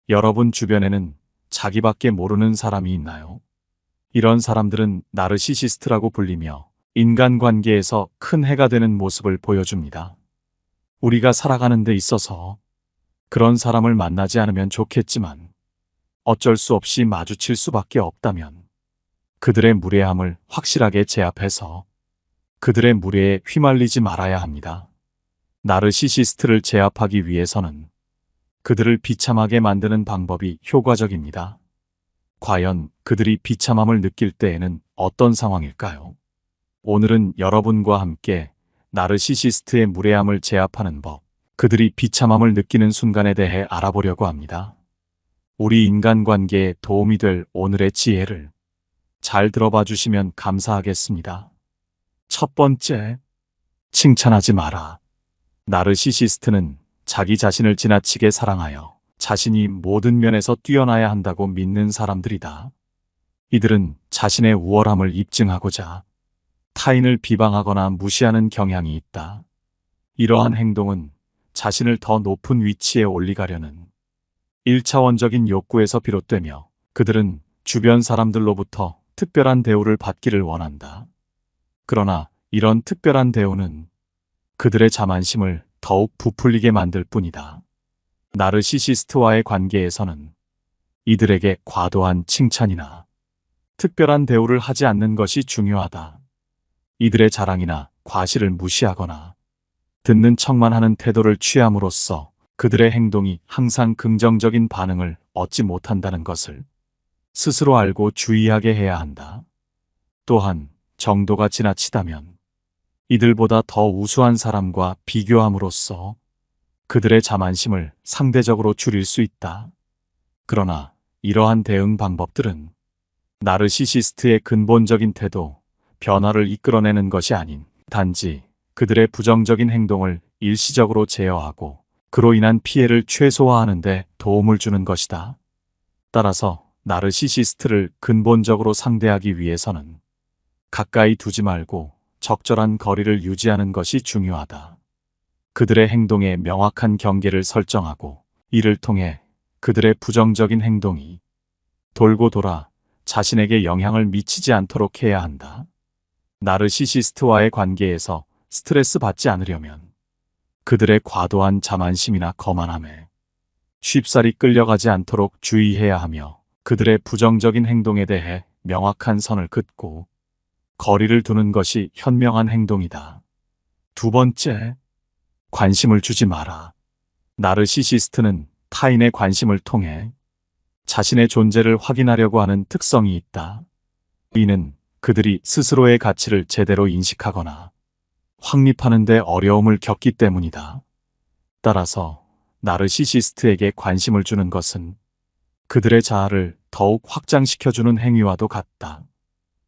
여러분 주변에는 자기밖에 모르는 사람이 있나요? 이런 사람들은 나르시시스트라고 불리며 인간관계에서 큰 해가 되는 모습을 보여줍니다. 우리가 살아가는 데 있어서 그런 사람을 만나지 않으면 좋겠지만 어쩔 수 없이 마주칠 수밖에 없다면 그들의 무례함을 확실하게 제압해서 그들의 무례에 휘말리지 말아야 합니다. 나르시시스트를 제압하기 위해서는 그들을 비참하게 만드는 방법이 효과적입니다. 과연 그들이 비참함을 느낄 때에는 어떤 상황일까요? 오늘은 여러분과 함께 나르시시스트의 무례함을 제압하는 법, 그들이 비참함을 느끼는 순간에 대해 알아보려고 합니다. 우리 인간관계에 도움이 될 오늘의 지혜를 잘 들어봐 주시면 감사하겠습니다. 첫 번째, 칭찬하지 마라. 나르시시스트는 자기 자신을 지나치게 사랑하여 자신이 모든 면에서 뛰어나야 한다고 믿는 사람들이다. 이들은 자신의 우월함을 입증하고자 타인을 비방하거나 무시하는 경향이 있다. 이러한 행동은 자신을 더 높은 위치에 올리가려는 1차원적인 욕구에서 비롯되며 그들은 주변 사람들로부터 특별한 대우를 받기를 원한다. 그러나 이런 특별한 대우는 그들의 자만심을 더욱 부풀리게 만들 뿐이다. 나르시시스트와의 관계에서는 이들에게 과도한 칭찬이나 특별한 대우를 하지 않는 것이 중요하다. 이들의 자랑이나 과시를 무시하거나 듣는 척만 하는 태도를 취함으로써 그들의 행동이 항상 긍정적인 반응을 얻지 못한다는 것을 스스로 알고 주의하게 해야 한다. 또한 정도가 지나치다면 이들보다 더 우수한 사람과 비교함으로써 그들의 자만심을 상대적으로 줄일 수 있다. 그러나 이러한 대응 방법들은 나르시시스트의 근본적인 태도, 변화를 이끌어내는 것이 아닌 단지 그들의 부정적인 행동을 일시적으로 제어하고 그로 인한 피해를 최소화하는 데 도움을 주는 것이다. 따라서 나르시시스트를 근본적으로 상대하기 위해서는 가까이 두지 말고 적절한 거리를 유지하는 것이 중요하다. 그들의 행동에 명확한 경계를 설정하고 이를 통해 그들의 부정적인 행동이 돌고 돌아 자신에게 영향을 미치지 않도록 해야 한다. 나르시시스트와의 관계에서 스트레스 받지 않으려면 그들의 과도한 자만심이나 거만함에 쉽사리 끌려가지 않도록 주의해야 하며 그들의 부정적인 행동에 대해 명확한 선을 긋고 거리를 두는 것이 현명한 행동이다. 두 번째, 관심을 주지 마라. 나르시시스트는 타인의 관심을 통해 자신의 존재를 확인하려고 하는 특성이 있다. 이는 그들이 스스로의 가치를 제대로 인식하거나 확립하는 데 어려움을 겪기 때문이다. 따라서 나르시시스트에게 관심을 주는 것은 그들의 자아를 더욱 확장시켜주는 행위와도 같다.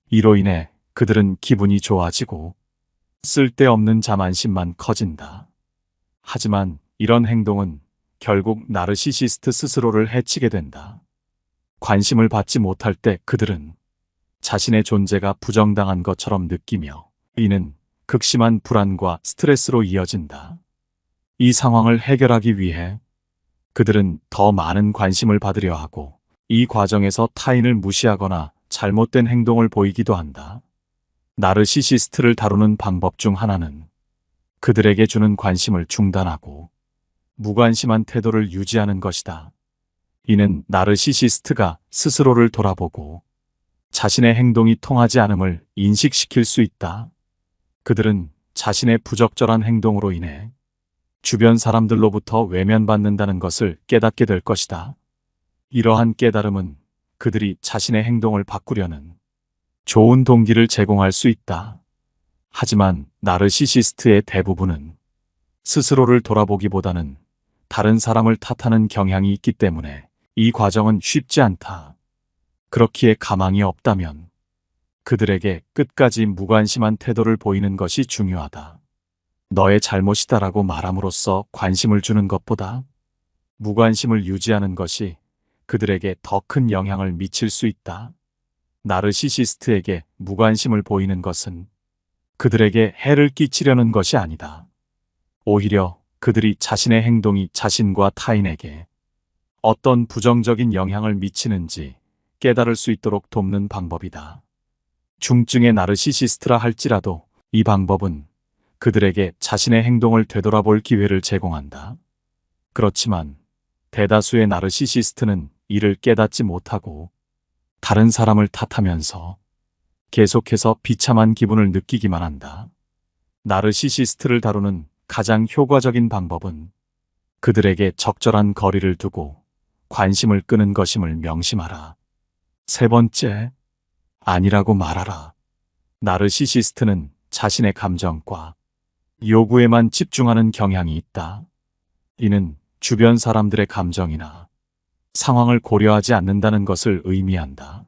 이로 인해 그들은 기분이 좋아지고 쓸데없는 자만심만 커진다. 하지만 이런 행동은 결국 나르시시스트 스스로를 해치게 된다. 관심을 받지 못할 때 그들은 자신의 존재가 부정당한 것처럼 느끼며 이는 극심한 불안과 스트레스로 이어진다. 이 상황을 해결하기 위해 그들은 더 많은 관심을 받으려 하고 이 과정에서 타인을 무시하거나 잘못된 행동을 보이기도 한다. 나르시시스트를 다루는 방법 중 하나는 그들에게 주는 관심을 중단하고 무관심한 태도를 유지하는 것이다. 이는 나르시시스트가 스스로를 돌아보고 자신의 행동이 통하지 않음을 인식시킬 수 있다. 그들은 자신의 부적절한 행동으로 인해 주변 사람들로부터 외면받는다는 것을 깨닫게 될 것이다. 이러한 깨달음은 그들이 자신의 행동을 바꾸려는 좋은 동기를 제공할 수 있다. 하지만 나르시시스트의 대부분은 스스로를 돌아보기보다는 다른 사람을 탓하는 경향이 있기 때문에 이 과정은 쉽지 않다. 그렇기에 가망이 없다면 그들에게 끝까지 무관심한 태도를 보이는 것이 중요하다. 너의 잘못이다라고 말함으로써 관심을 주는 것보다 무관심을 유지하는 것이 그들에게 더 큰 영향을 미칠 수 있다. 나르시시스트에게 무관심을 보이는 것은 그들에게 해를 끼치려는 것이 아니다. 오히려 그들이 자신의 행동이 자신과 타인에게 어떤 부정적인 영향을 미치는지 깨달을 수 있도록 돕는 방법이다. 중증의 나르시시스트라 할지라도 이 방법은 그들에게 자신의 행동을 되돌아볼 기회를 제공한다. 그렇지만 대다수의 나르시시스트는 이를 깨닫지 못하고 다른 사람을 탓하면서 계속해서 비참한 기분을 느끼기만 한다. 나르시시스트를 다루는 가장 효과적인 방법은 그들에게 적절한 거리를 두고 관심을 끄는 것임을 명심하라. 세 번째, 아니라고 말하라. 나르시시스트는 자신의 감정과 요구에만 집중하는 경향이 있다. 이는 주변 사람들의 감정이나 상황을 고려하지 않는다는 것을 의미한다.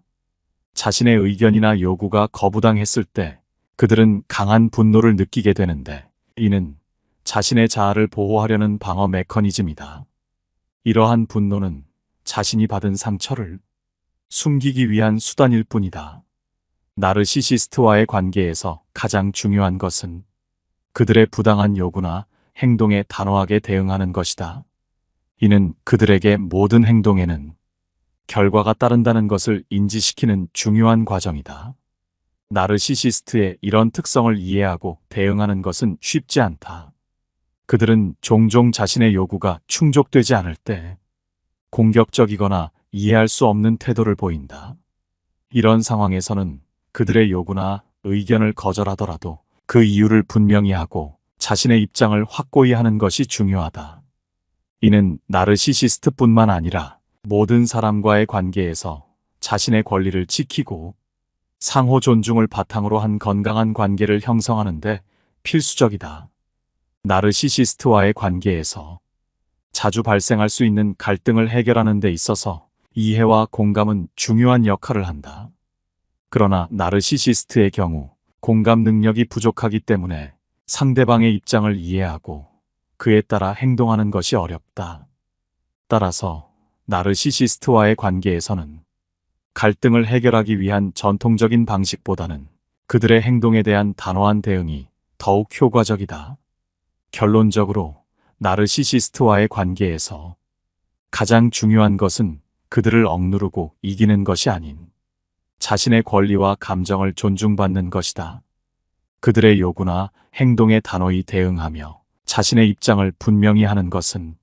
자신의 의견이나 요구가 거부당했을 때 그들은 강한 분노를 느끼게 되는데, 이는 자신의 자아를 보호하려는 방어 메커니즘이다. 이러한 분노는 자신이 받은 상처를 숨기기 위한 수단일 뿐이다. 나르시시스트와의 관계에서 가장 중요한 것은 그들의 부당한 요구나 행동에 단호하게 대응하는 것이다. 이는 그들에게 모든 행동에는 결과가 따른다는 것을 인지시키는 중요한 과정이다. 나르시시스트의 이런 특성을 이해하고 대응하는 것은 쉽지 않다. 그들은 종종 자신의 요구가 충족되지 않을 때 공격적이거나 이해할 수 없는 태도를 보인다. 이런 상황에서는 그들의 요구나 의견을 거절하더라도 그 이유를 분명히 하고 자신의 입장을 확고히 하는 것이 중요하다. 이는 나르시시스트뿐만 아니라 모든 사람과의 관계에서 자신의 권리를 지키고 상호 존중을 바탕으로 한 건강한 관계를 형성하는 데 필수적이다. 나르시시스트와의 관계에서 자주 발생할 수 있는 갈등을 해결하는 데 있어서 이해와 공감은 중요한 역할을 한다. 그러나 나르시시스트의 경우 공감 능력이 부족하기 때문에 상대방의 입장을 이해하고 그에 따라 행동하는 것이 어렵다. 따라서 나르시시스트와의 관계에서는 갈등을 해결하기 위한 전통적인 방식보다는 그들의 행동에 대한 단호한 대응이 더욱 효과적이다. 결론적으로 나르시시스트와의 관계에서 가장 중요한 것은 그들을 억누르고 이기는 것이 아닌 자신의 권리와 감정을 존중받는 것이다. 그들의 요구나 행동에 단호히 대응하며 자신의 입장을 분명히 하는 것은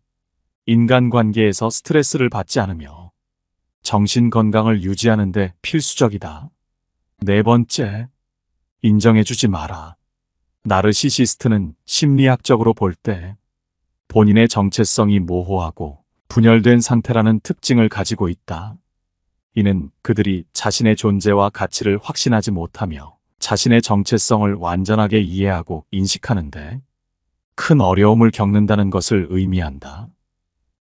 인간관계에서 스트레스를 받지 않으며 정신 건강을 유지하는 데 필수적이다. 네 번째, 인정해주지 마라. 나르시시스트는 심리학적으로 볼 때 본인의 정체성이 모호하고 분열된 상태라는 특징을 가지고 있다. 이는 그들이 자신의 존재와 가치를 확신하지 못하며 자신의 정체성을 완전하게 이해하고 인식하는데 큰 어려움을 겪는다는 것을 의미한다.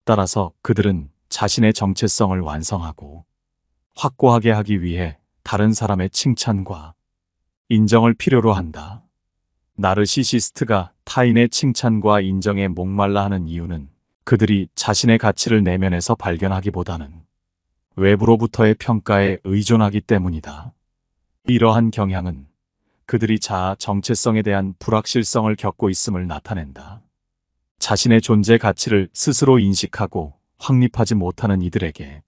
따라서 그들은 자신의 정체성을 완성하고 확고하게 하기 위해 다른 사람의 칭찬과 인정을 필요로 한다. 나르시시스트가 타인의 칭찬과 인정에 목말라 하는 이유는 그들이 자신의 가치를 내면에서 발견하기보다는 외부로부터의 평가에 의존하기 때문이다. 이러한 경향은 그들이 자아 정체성에 대한 불확실성을 겪고 있음을 나타낸다. 자신의 존재 가치를 스스로 인식하고 확립하지 못하는 이들에게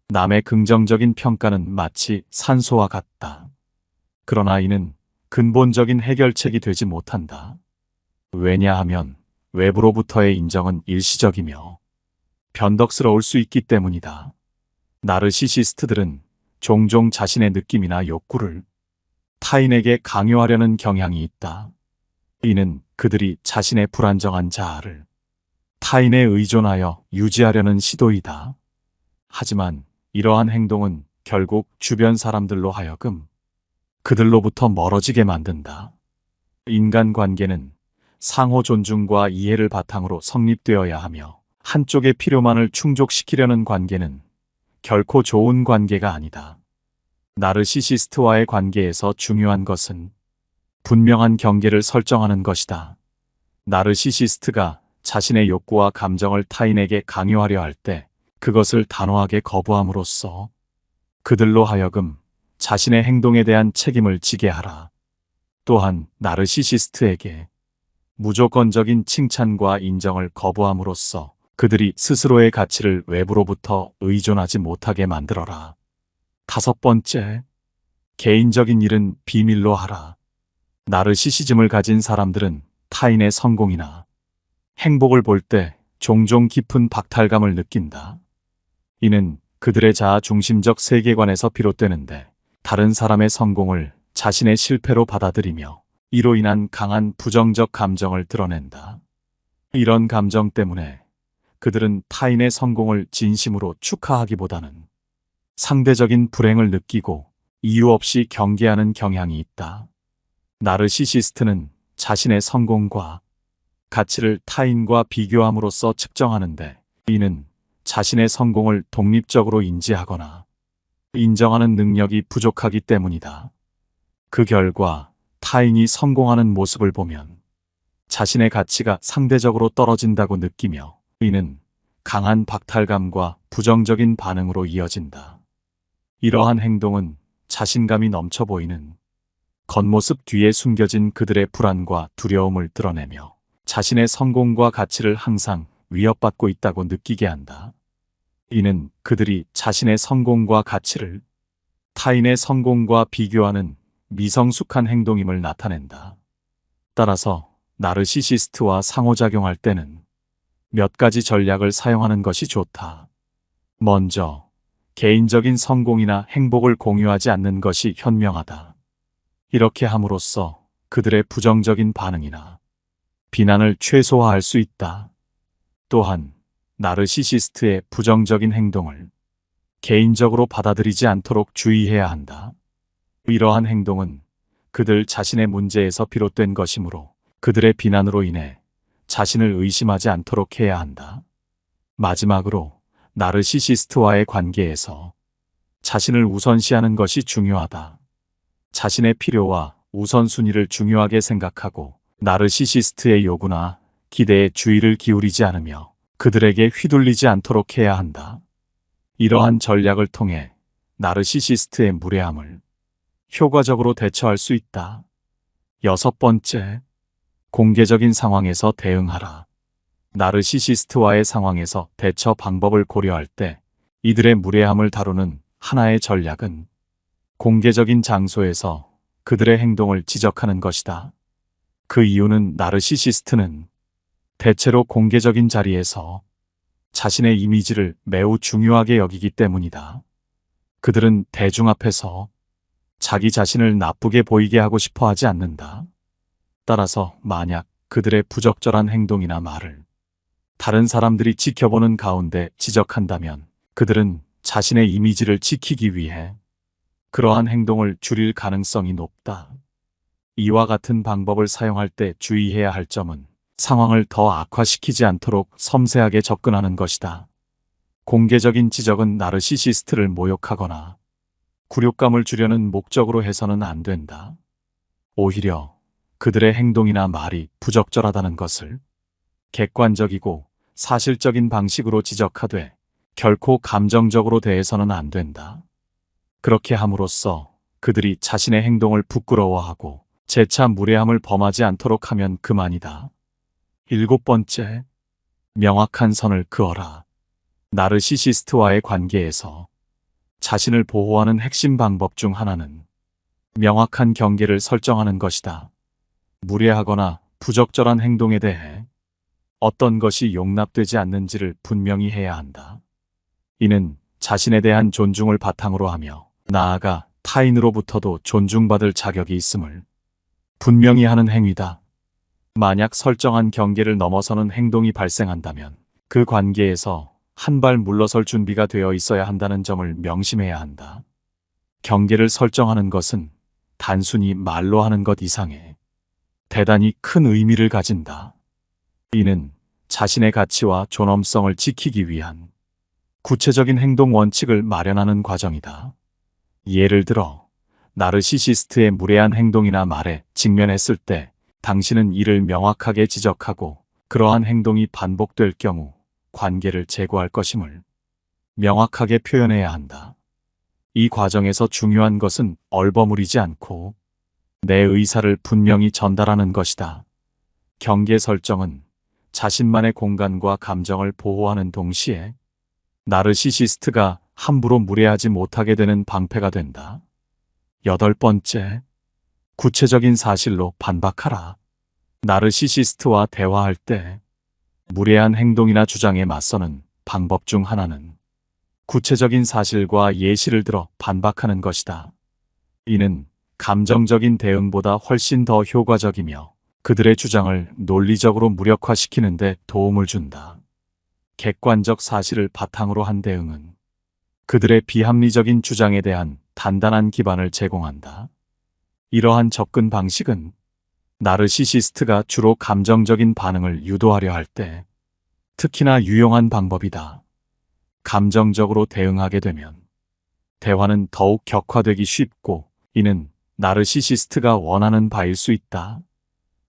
남의 긍정적인 평가는 마치 산소와 같다. 그러나 이는 근본적인 해결책이 되지 못한다. 왜냐하면 외부로부터의 인정은 일시적이며 변덕스러울 수 있기 때문이다. 나르시시스트들은 종종 자신의 느낌이나 욕구를 타인에게 강요하려는 경향이 있다. 이는 그들이 자신의 불안정한 자아를 타인에 의존하여 유지하려는 시도이다. 하지만 이러한 행동은 결국 주변 사람들로 하여금 그들로부터 멀어지게 만든다. 인간관계는 상호 존중과 이해를 바탕으로 성립되어야 하며 한쪽의 필요만을 충족시키려는 관계는 결코 좋은 관계가 아니다. 나르시시스트와의 관계에서 중요한 것은 분명한 경계를 설정하는 것이다. 나르시시스트가 자신의 욕구와 감정을 타인에게 강요하려 할 때 그것을 단호하게 거부함으로써 그들로 하여금 자신의 행동에 대한 책임을 지게 하라. 또한 나르시시스트에게 무조건적인 칭찬과 인정을 거부함으로써 그들이 스스로의 가치를 외부로부터 의존하지 못하게 만들어라. 5번째, 개인적인 일은 비밀로 하라. 나르시시즘을 가진 사람들은 타인의 성공이나 행복을 볼 때 종종 깊은 박탈감을 느낀다. 이는 그들의 자아 중심적 세계관에서 비롯되는데 다른 사람의 성공을 자신의 실패로 받아들이며 이로 인한 강한 부정적 감정을 드러낸다. 이런 감정 때문에 그들은 타인의 성공을 진심으로 축하하기보다는 상대적인 불행을 느끼고 이유 없이 경계하는 경향이 있다. 나르시시스트는 자신의 성공과 가치를 타인과 비교함으로써 측정하는데 이는 자신의 성공을 독립적으로 인지하거나 인정하는 능력이 부족하기 때문이다. 그 결과 타인이 성공하는 모습을 보면 자신의 가치가 상대적으로 떨어진다고 느끼며 이는 강한 박탈감과 부정적인 반응으로 이어진다. 이러한 행동은 자신감이 넘쳐 보이는 겉모습 뒤에 숨겨진 그들의 불안과 두려움을 드러내며 자신의 성공과 가치를 항상 위협받고 있다고 느끼게 한다. 이는 그들이 자신의 성공과 가치를 타인의 성공과 비교하는 미성숙한 행동임을 나타낸다. 따라서 나르시시스트와 상호작용할 때는 몇 가지 전략을 사용하는 것이 좋다. 먼저, 개인적인 성공이나 행복을 공유하지 않는 것이 현명하다. 이렇게 함으로써 그들의 부정적인 반응이나 비난을 최소화할 수 있다. 또한 나르시시스트의 부정적인 행동을 개인적으로 받아들이지 않도록 주의해야 한다. 이러한 행동은 그들 자신의 문제에서 비롯된 것이므로 그들의 비난으로 인해 자신을 의심하지 않도록 해야 한다. 마지막으로 나르시시스트와의 관계에서 자신을 우선시하는 것이 중요하다. 자신의 필요와 우선순위를 중요하게 생각하고 나르시시스트의 요구나 기대에 주의를 기울이지 않으며 그들에게 휘둘리지 않도록 해야 한다. 이러한 전략을 통해 나르시시스트의 무례함을 효과적으로 대처할 수 있다. 6번째, 공개적인 상황에서 대응하라. 나르시시스트와의 상황에서 대처 방법을 고려할 때 이들의 무례함을 다루는 하나의 전략은 공개적인 장소에서 그들의 행동을 지적하는 것이다. 그 이유는 나르시시스트는 대체로 공개적인 자리에서 자신의 이미지를 매우 중요하게 여기기 때문이다. 그들은 대중 앞에서 자기 자신을 나쁘게 보이게 하고 싶어 하지 않는다. 따라서 만약 그들의 부적절한 행동이나 말을 다른 사람들이 지켜보는 가운데 지적한다면 그들은 자신의 이미지를 지키기 위해 그러한 행동을 줄일 가능성이 높다. 이와 같은 방법을 사용할 때 주의해야 할 점은 상황을 더 악화시키지 않도록 섬세하게 접근하는 것이다. 공개적인 지적은 나르시시스트를 모욕하거나 굴욕감을 주려는 목적으로 해서는 안 된다. 오히려 그들의 행동이나 말이 부적절하다는 것을 객관적이고 사실적인 방식으로 지적하되 결코 감정적으로 대해서는 안 된다. 그렇게 함으로써 그들이 자신의 행동을 부끄러워하고 재차 무례함을 범하지 않도록 하면 그만이다. 7번째, 명확한 선을 그어라. 나르시시스트와의 관계에서 자신을 보호하는 핵심 방법 중 하나는 명확한 경계를 설정하는 것이다. 무례하거나 부적절한 행동에 대해 어떤 것이 용납되지 않는지를 분명히 해야 한다. 이는 자신에 대한 존중을 바탕으로 하며 나아가 타인으로부터도 존중받을 자격이 있음을 분명히 하는 행위다. 만약 설정한 경계를 넘어서는 행동이 발생한다면 그 관계에서 한 발 물러설 준비가 되어 있어야 한다는 점을 명심해야 한다. 경계를 설정하는 것은 단순히 말로 하는 것 이상의 대단히 큰 의미를 가진다. 이는 자신의 가치와 존엄성을 지키기 위한 구체적인 행동 원칙을 마련하는 과정이다. 예를 들어 나르시시스트의 무례한 행동이나 말에 직면했을 때 당신은 이를 명확하게 지적하고 그러한 행동이 반복될 경우 관계를 재고할 것임을 명확하게 표현해야 한다. 이 과정에서 중요한 것은 얼버무리지 않고 내 의사를 분명히 전달하는 것이다. 경계 설정은 자신만의 공간과 감정을 보호하는 동시에 나르시시스트가 함부로 무례하지 못하게 되는 방패가 된다. 8번째, 구체적인 사실로 반박하라. 나르시시스트와 대화할 때 무례한 행동이나 주장에 맞서는 방법 중 하나는 구체적인 사실과 예시를 들어 반박하는 것이다. 이는 감정적인 대응보다 훨씬 더 효과적이며 그들의 주장을 논리적으로 무력화시키는 데 도움을 준다. 객관적 사실을 바탕으로 한 대응은 그들의 비합리적인 주장에 대한 단단한 기반을 제공한다. 이러한 접근 방식은 나르시시스트가 주로 감정적인 반응을 유도하려 할 때 특히나 유용한 방법이다. 감정적으로 대응하게 되면 대화는 더욱 격화되기 쉽고 이는 나르시시스트가 원하는 바일 수 있다.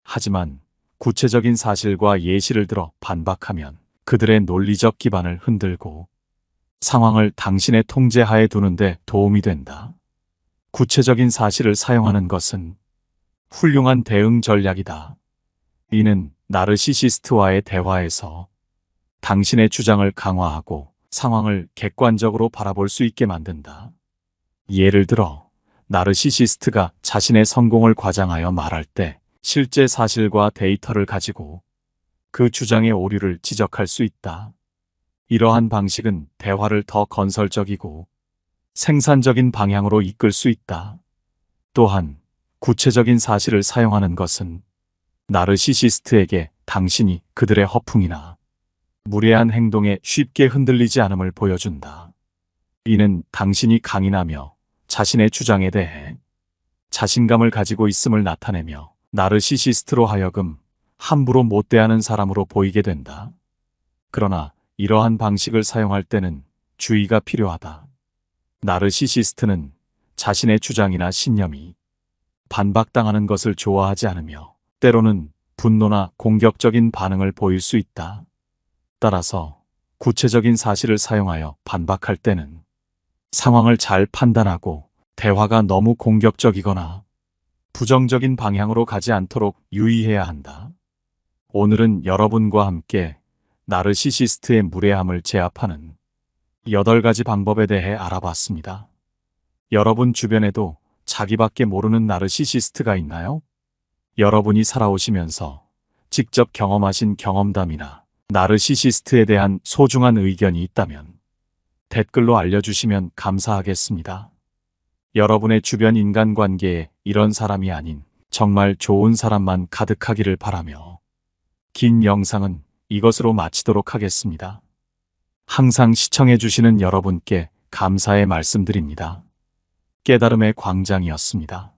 하지만 구체적인 사실과 예시를 들어 반박하면 그들의 논리적 기반을 흔들고 상황을 당신의 통제하에 두는 데 도움이 된다. 구체적인 사실을 사용하는 것은 훌륭한 대응 전략이다. 이는 나르시시스트와의 대화에서 당신의 주장을 강화하고 상황을 객관적으로 바라볼 수 있게 만든다. 예를 들어, 나르시시스트가 자신의 성공을 과장하여 말할 때 실제 사실과 데이터를 가지고 그 주장의 오류를 지적할 수 있다. 이러한 방식은 대화를 더 건설적이고 생산적인 방향으로 이끌 수 있다. 또한 구체적인 사실을 사용하는 것은 나르시시스트에게 당신이 그들의 허풍이나 무례한 행동에 쉽게 흔들리지 않음을 보여준다. 이는 당신이 강인하며 자신의 주장에 대해 자신감을 가지고 있음을 나타내며 나르시시스트로 하여금 함부로 못 대하는 사람으로 보이게 된다. 그러나 이러한 방식을 사용할 때는 주의가 필요하다. 나르시시스트는 자신의 주장이나 신념이 반박당하는 것을 좋아하지 않으며 때로는 분노나 공격적인 반응을 보일 수 있다. 따라서 구체적인 사실을 사용하여 반박할 때는 상황을 잘 판단하고 대화가 너무 공격적이거나 부정적인 방향으로 가지 않도록 유의해야 한다. 오늘은 여러분과 함께 나르시시스트의 무례함을 제압하는 8가지 방법에 대해 알아봤습니다. 여러분 주변에도 자기밖에 모르는 나르시시스트가 있나요? 여러분이 살아오시면서 직접 경험하신 경험담이나 나르시시스트에 대한 소중한 의견이 있다면 댓글로 알려주시면 감사하겠습니다. 여러분의 주변 인간관계에 이런 사람이 아닌 정말 좋은 사람만 가득하기를 바라며 긴 영상은 이것으로 마치도록 하겠습니다. 항상 시청해주시는 여러분께 감사의 말씀드립니다. 깨달음의 광장이었습니다.